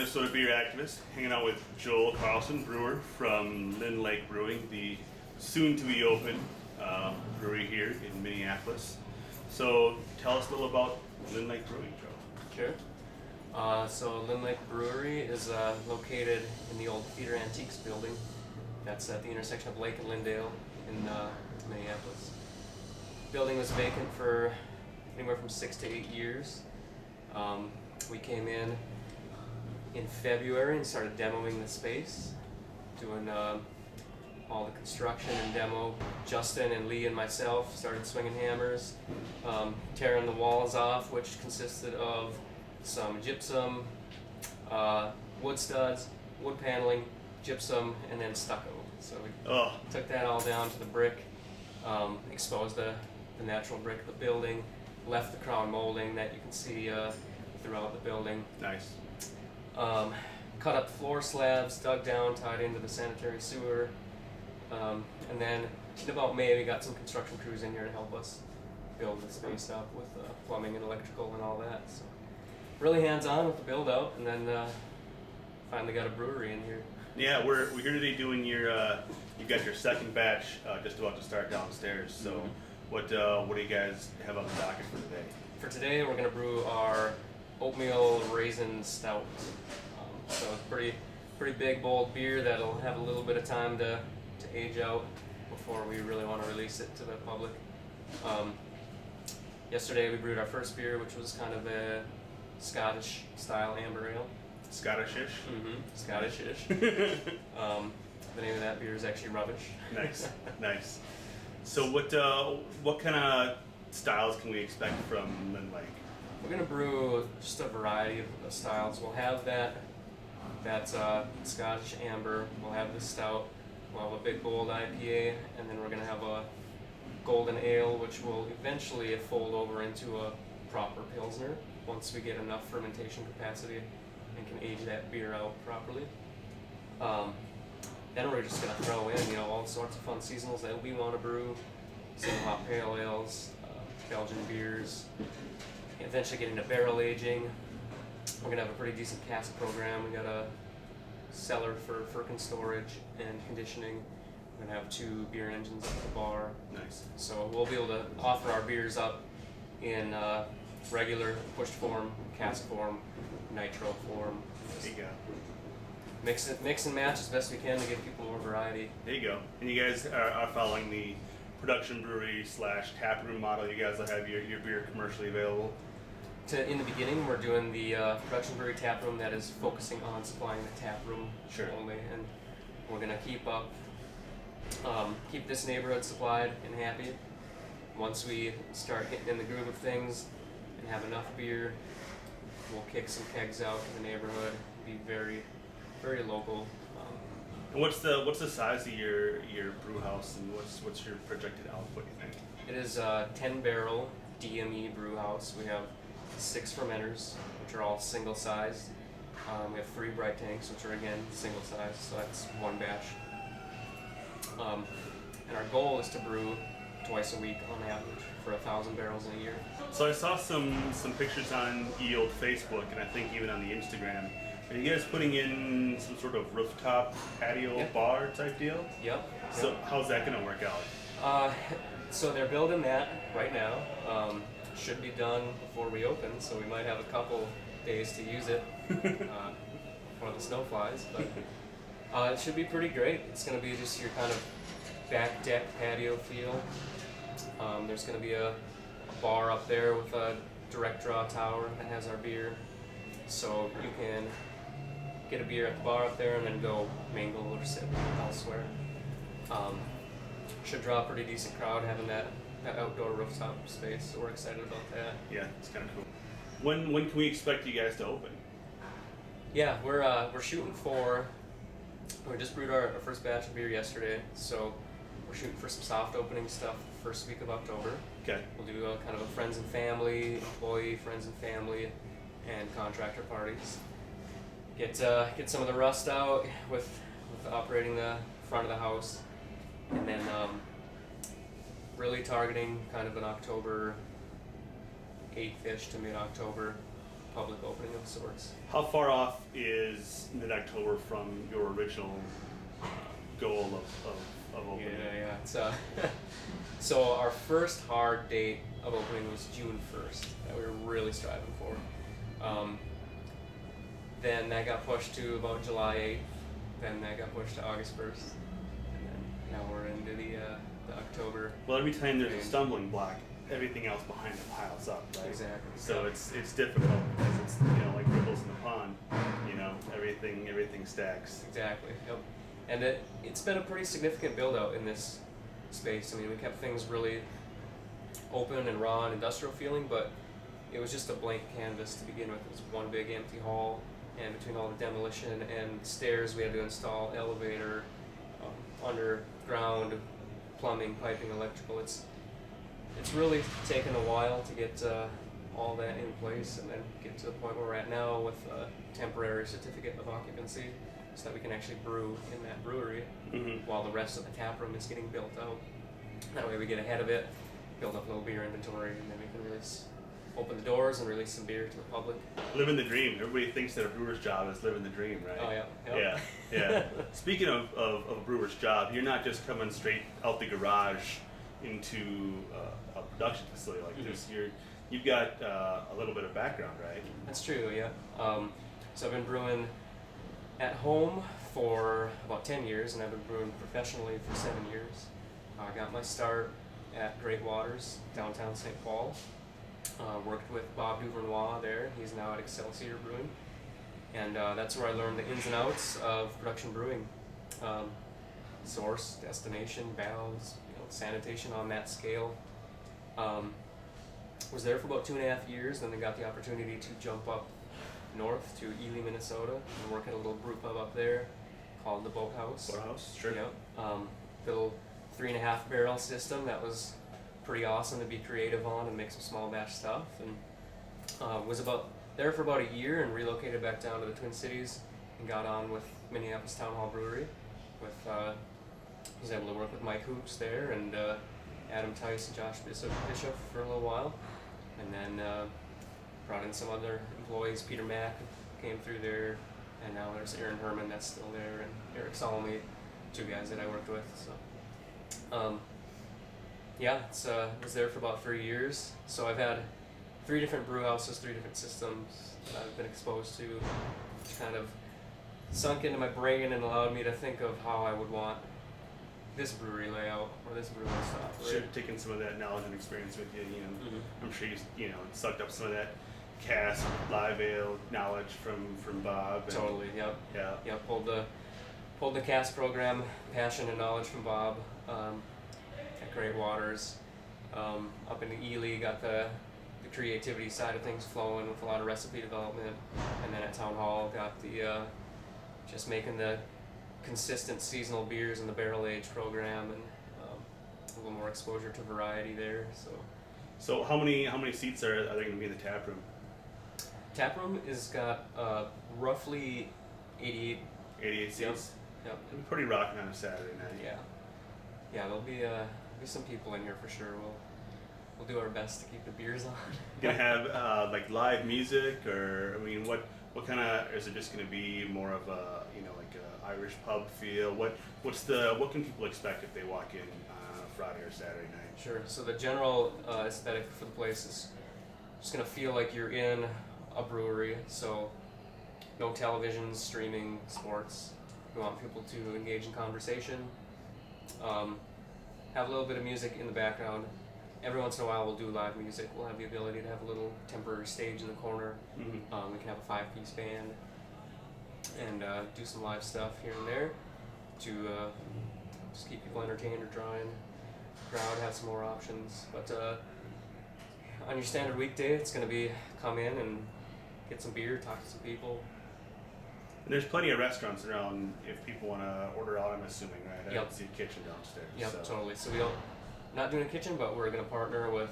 Minnesota beer activist, hanging out with Joel Carlson, brewer from LynLake Brewing, the soon-to-be open brewery here in Minneapolis. So tell us a little about LynLake Brewing, Joel. Sure. So LynLake Brewery is located in the old Theater Antiques building. That's at the intersection of Lake and Lyndale in Minneapolis. The building was vacant for anywhere from 6 to 8 years. We came in February and started demoing the space, doing all the construction and demo. Justin and Lee and myself started swinging hammers, tearing the walls off, which consisted of some gypsum, wood studs, wood paneling, gypsum, and then stucco. So we took that all down to the brick, exposed the natural brick of the building, left the crown molding that you can see throughout the building. Nice. Cut up floor slabs, dug down, tied into the sanitary sewer, and then in about May we got some construction crews in here to help us build the space up with plumbing and electrical and all that. So really hands-on with the build-out, and then finally got a brewery in here. Yeah, we're here today doing your you got your second batch just about to start downstairs. So what do you guys have on the docket for today? For today, we're going to brew our oatmeal raisin stout. So it's pretty big, bold beer that'll have a little bit of time to age out before we really want to release it to the public. Yesterday we brewed our first beer, which was kind of a Scottish style amber ale. Scottish-ish? Mm-hmm. Scottish-ish. The name of that beer is actually Rubbish. Nice, nice. So what kind of styles can we expect from LynLake? We're going to brew just a variety of styles. We'll have that Scottish amber, we'll have the stout, we'll have a big bold IPA, and then we're going to have a golden ale, which will eventually fold over into a proper Pilsner once we get enough fermentation capacity and can age that beer out properly. Then we're just going to throw in all sorts of fun seasonals that we want to brew, single hop pale ales, Belgian beers, eventually get into barrel aging. We're going to have a pretty decent cask program. We got a cellar for firkin storage and conditioning. We're going to have 2 beer engines at the bar. Nice. So we'll be able to offer our beers up in regular pushed form, cask form, nitro form. There you go. Mix and match as best we can to give people more variety. There you go. And you guys are following the production brewery / taproom model. You guys will have your beer commercially available. In the beginning, we're doing the production brewery tap room that is focusing on supplying the tap room only, and we're gonna keep this neighborhood supplied and happy. Once we start getting in the groove of things and have enough beer, we'll kick some kegs out to the neighborhood. Be very, very local. And what's the size of your brew house, and what's your projected output, you think? It is a 10-barrel DME brew house. We have 6 fermenters, which are all single sized. We have 3 bright tanks, which are again single sized, so that's 1 batch. And our goal is to brew twice a week on average for 1,000 barrels in a year. So I saw some pictures on old Facebook, and I think even on the Instagram. Are you guys putting in some sort of rooftop patio bar type deal? Yep. So how's that going to work out? So they're building that right now. Should be done before we open, so we might have a couple days to use it before the snow flies. But it should be pretty great. It's going to be just your kind of back deck patio feel. There's going to be a bar up there with a direct draw tower that has our beer, so you can get a beer at the bar up there and then go mingle or sit elsewhere. Should draw a pretty decent crowd having that outdoor rooftop space, so we're excited about that. Yeah, it's kind of cool. When can we expect you guys to open? Yeah, we're shooting for. We just brewed our first batch of beer yesterday, so we're shooting for some soft opening stuff the first week of October. Okay. We'll do kind of a friends and family, employee friends and family, and contractor parties. Get some of the rust out with operating the front of the house, and then really targeting kind of an October 8th-ish to mid-October public opening of sorts. How far off is mid-October from your original goal of opening? Yeah. It's so our first hard date of opening was June 1st that we were really striving for. Then that got pushed to about July 8th. Then that got pushed to August 1st, and then now we're into the October. Well, every time there's a stumbling block, everything else behind it piles up, right? Exactly. So it's difficult because it's like ripples in the pond. Everything stacks. Exactly. Yep. And it's been a pretty significant build out in this space. I mean, we kept things really open and raw and industrial feeling, but it was just a blank canvas to begin with. It was one big empty hall, and between all the demolition and stairs, we had to install elevator, underground plumbing, piping, electrical. It's really taken a while to get all that in place and then get to the point where we're at now with a temporary certificate of occupancy so that we can actually brew in that brewery while the rest of the tap room is getting built out. That way we get ahead of it, build up a little beer inventory, and then we can release, open the doors and release some beer to the public. Living the dream. Everybody thinks that a brewer's job is living the dream, right? Oh yeah. Yeah. Speaking of a brewer's job, you're not just coming straight out the garage into a production facility like this. You've got a little bit of background, right? That's true, yeah. So I've been brewing at home for about 10 years, and I've been brewing professionally for 7 years. I got my start at Great Waters, downtown St. Paul. Worked with Bob Duvernois there. He's now at Excelsior Brewing. And that's where I learned the ins and outs of production brewing. Source, destination, valves, sanitation on that scale. Was there for about 2.5 years, then I got the opportunity to jump up north to Ely, Minnesota, and work at a little brew pub up there called the Boathouse. Boathouse, sure. Yep. Little 3.5 barrel system that was pretty awesome to be creative on and make some small batch stuff. And was there for about a year and relocated back down to the Twin Cities and got on with Minneapolis Town Hall Brewery. Was able to work with Mike Hoops there and Adam Tice and Josh Bishop for a little while, and then brought in some other employees. Peter Mack came through there, and now there's Aaron Herman that's still there, and Eric Solomon, 2 guys that I worked with. So, was there for about 3 years. So I've had 3 different brew houses, 3 different systems that I've been exposed to, which kind of sunk into my brain and allowed me to think of how I would want this brewery layout or this brewing stuff. Right? Should have taken some of that knowledge and experience with you. I'm sure you sucked up some of that cask, live ale knowledge from Bob. And, Totally. Yep. Yeah. Yep. Pulled the cask program, passion and knowledge from Bob at Great Waters. Up in Ely, got the creativity side of things flowing with a lot of recipe development, and then at Town Hall got the just making the consistent seasonal beers in the barrel age program, and a little more exposure to variety there. So how many seats are there going to be in the tap room? Tap room is got roughly 88. 88 seats. Yep. It'll be pretty rocking on a Saturday night. Yeah. There'll be some people in here for sure. We'll do our best to keep the beers on. Gonna have like live music, or I mean, what kind of, is it just gonna be more of a like a Irish pub feel? What can people expect if they walk in on a Friday or Saturday night? Sure. So the general aesthetic for the place is just gonna feel like you're in a brewery. So no television, streaming, sports. We want people to engage in conversation. Have a little bit of music in the background. Every once in a while we'll do live music. We'll have the ability to have a little temporary stage in the corner. Mm-hmm. We can have a 5-piece band and do some live stuff here and there to just keep people entertained or drawing. Crowd has some more options. But on your standard weekday, it's going to be come in and get some beer, talk to some people. And there's plenty of restaurants around if people want to order out, I'm assuming, right? I Yep. don't see a kitchen downstairs. Yep, so. totally. So we don't, not doing a kitchen, but we're going to partner with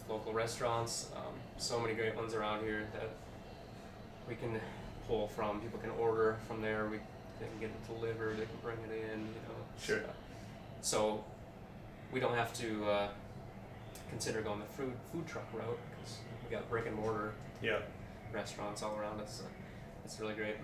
local restaurants. So many great ones around here that we can pull from. People can order from there. They can get it delivered. They can bring it in. Sure. So we don't have to consider going the food truck route because we got brick and mortar. Yeah. restaurants all around us. So it's really great.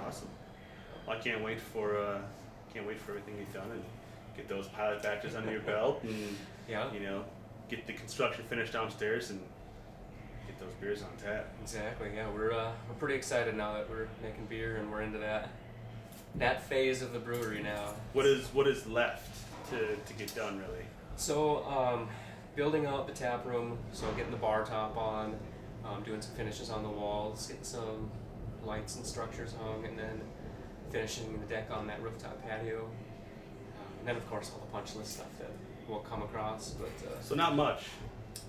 Awesome. Well, I can't wait for everything you've done and get those pilot batches under your belt, and Yeah. get the construction finished downstairs and get those beers on tap. Exactly. Yeah, we're pretty excited now that we're making beer and we're into that phase of the brewery now. What is left to get done really? So building out the tap room, so getting the bar top on, doing some finishes on the walls, getting some lights and structures hung, and then finishing the deck on that rooftop patio. And then of course all the punch list stuff that we'll come across, but So not much.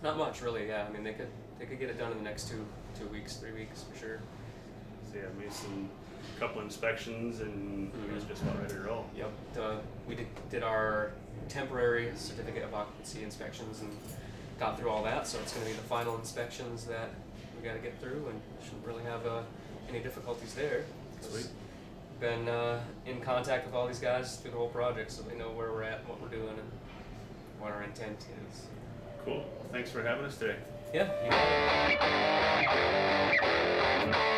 not much really. Yeah, I mean they could get it done in the next 2 weeks, 3 weeks for sure. So yeah, maybe some couple inspections and it's just about ready to roll. Yep. We did our temporary certificate of occupancy inspections and got through all that, so it's going to be the final inspections that we got to get through, and shouldn't really have any difficulties there. 'Cause Sweet. Been in contact with all these guys through the whole project, so they know where we're at and what we're doing and what our intent is. Cool. Well, thanks for having us today. Yeah. You know.